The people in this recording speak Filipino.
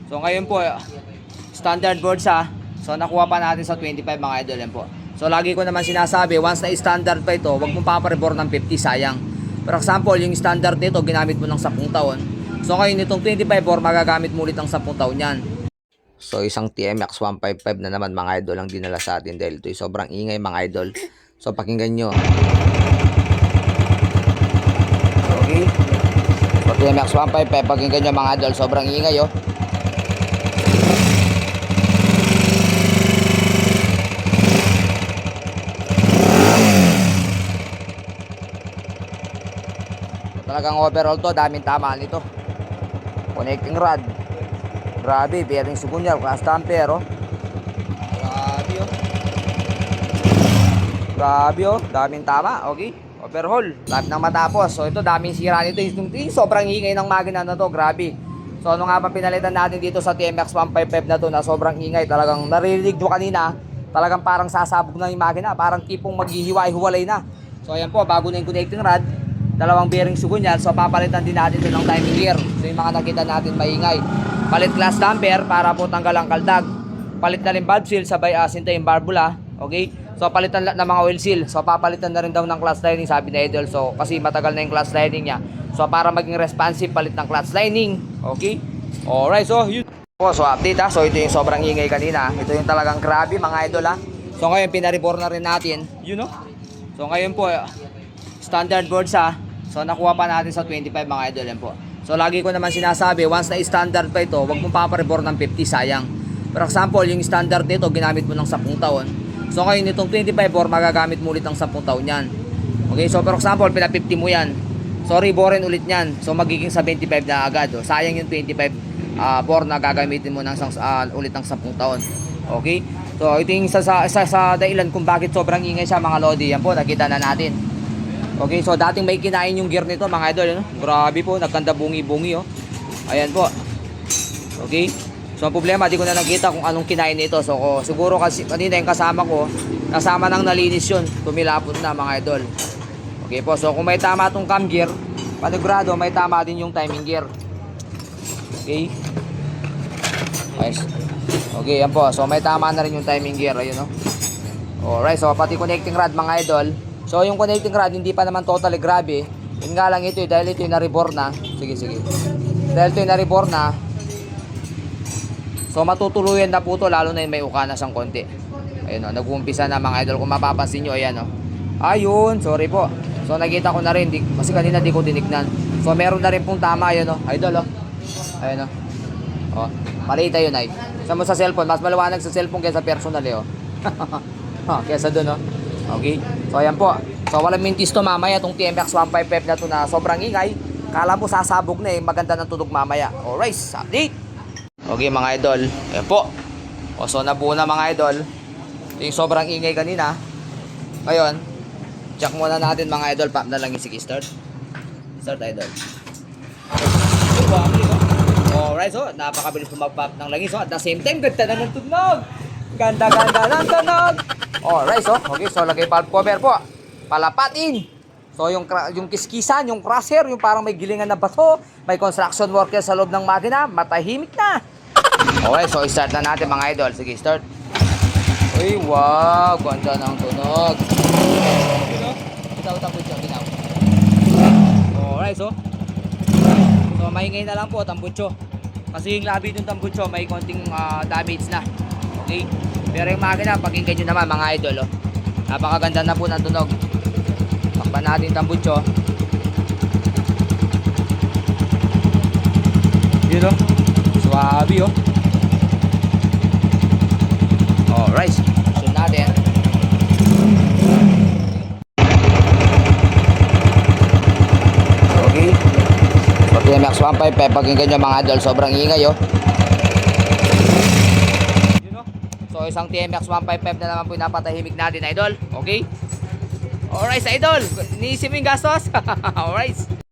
So ngayon po, standard board siya. So nakuha pa natin sa 25 mga idol yan po. So lagi ko naman sinasabi, once na standard pa ito, wag mo paparebor ng 50, sayang. For example, yung standard nito, ginamit mo ng 10 taon. So ngayon itong 25 or magagamit mo ulit ng 10 taon yan. So isang TMX 155 na naman mga idol ang dinala sa atin dahil ito sobrang ingay mga idol. So pakinggan nyo. Okay. So TMX 155, pakinggan nyo mga idol, sobrang ingay oh. Talagang overall to, daming tamaan nito. Connecting rod. Grabe, bearing sugunyal, class tamper oh. Grabe oh. Grabe oh, daming tama, okay. Overhaul, lapit nang matapos. So ito, daming sira nito. Yung sobrang ingay ng makina na to, grabe. So ano nga pa pinalitan natin dito sa TMX 155 na to na sobrang ingay. Talagang naririnig nyo kanina, talagang parang sasabog na yung makina. Parang tipong maghihiwa-hiwalay na. So ayan po, bago na yung connecting rod, dalawang bearing sugunyal. So papalitan din natin ito ng timing gear. So yung mga nakita natin maingay. Palit class damper para po tanggal ang kaldag. Palit na rin valve seal, sabay asinta yung barbula. Okay? So palitan ng mga oil seal. So papalitan na rin daw ng clutch lining, sabi ni Idol. So kasi matagal na yung clutch lining niya. So para maging responsive, palit ng clutch lining. Okay? Alright, so yun. So update ha. So ito yung sobrang ingay kanina. Ito yung talagang grabe mga idol ha. So ngayon pinareport na rin natin. You know? So ngayon po, standard board siya. So nakuha pa natin sa 25 mga idol yan po. So lagi ko naman sinasabi, once na standard pa ito, wag mo paparebor ng 50, sayang. For example, yung standard nito, ginamit mo ng 10 taon. So ngayon itong 25 or magagamit mo ulit ng 10 taon yan. Okay, so for example, pina-50 mo yan. So reborin ulit yan. So magiging 75 na agad. Oh. Sayang yung 25 bore na gagamitin mo ng ulit ng 10 taon. Okay? So ito yung sa dahilan kung bakit sobrang ingay siya mga lodi. Yan po, nakita na natin. Okay, so dating may kinain yung gear nito mga idol, no? Grabe po, nagkanda bungi-bungi oh. Ayan po. Okay. So ang problema, di ko na nakita kung anong kinain nito. So siguro kasi kanina yung kasama ko, kasama nang nalinis yun. Tumilapon na mga idol. Okay po, so kung may tama tong cam gear, panigurado may tama din yung timing gear. Okay. Nice. Okay, yan po. So may tama na rin yung timing gear, ayun no. Alright, so pati connecting rod mga idol. So yung connecting rod hindi pa naman totally grabe. Yun nga lang ito dahil ito yung na-rebore na. Sige. Dahil ito yung na-rebore na. So matutuluyan na po ito lalo na yung may ukana siyang konti. Ayun o, nag-uumpisa na mga idol. Kung mapapansin nyo, ayan o. Ayun, sorry po. So nakita ko na rin, kasi kanina di ko tinignan. So meron na rin pong tama yun o. Idol o. Ayun o. O, malita yun ay. Sa mo sa cellphone, mas maliwanag sa cellphone kaysa personal eh o. Kaysa dun o. Okay, so ayan po. So walang mintis to mamaya itong TMX 155 na to na sobrang ingay. Kala mo sasabog na eh, maganda ng tunog mamaya. Alright, update. Okay mga idol, ayan po. O so nabuo na mga idol. Ito yung sobrang ingay kanina. Ngayon, check muna natin mga idol. Pop na lang yung sige, start. Start idol. Alright, so napakabilis mag-pop ng langis. So at the same time, ganda na ng tunog. Ganda-ganda ng tunog. Alright, so okay, so lagay valve cover po. Palapatin. So yung kiskisan, yung crusher, yung parang may gilingan na bato, may construction worker sa loob ng makina, matahimik na. Okay, so start na natin mga idol. Sige, start. Uy, wow, ganda ng tunog. Bitaw tambutso, bitaw. Alright, so maingay na lang po tambutso. Kasi yung labi ng tambutso may konting damage na. Okay? Pero yung makina, pakinggan nyo naman mga idol oh. Napakaganda na po ng tunog. Takpan natin tambutso. Yun oh. Swabe oh. Alright, sunod natin. Okay. So TMX 155, pakinggan nyo mga idol, sobrang ingay oh. So isang TMX 155 na naman po napatahimik natin idol. Okay? Alright idol, niisip mo yung gastos? Alright.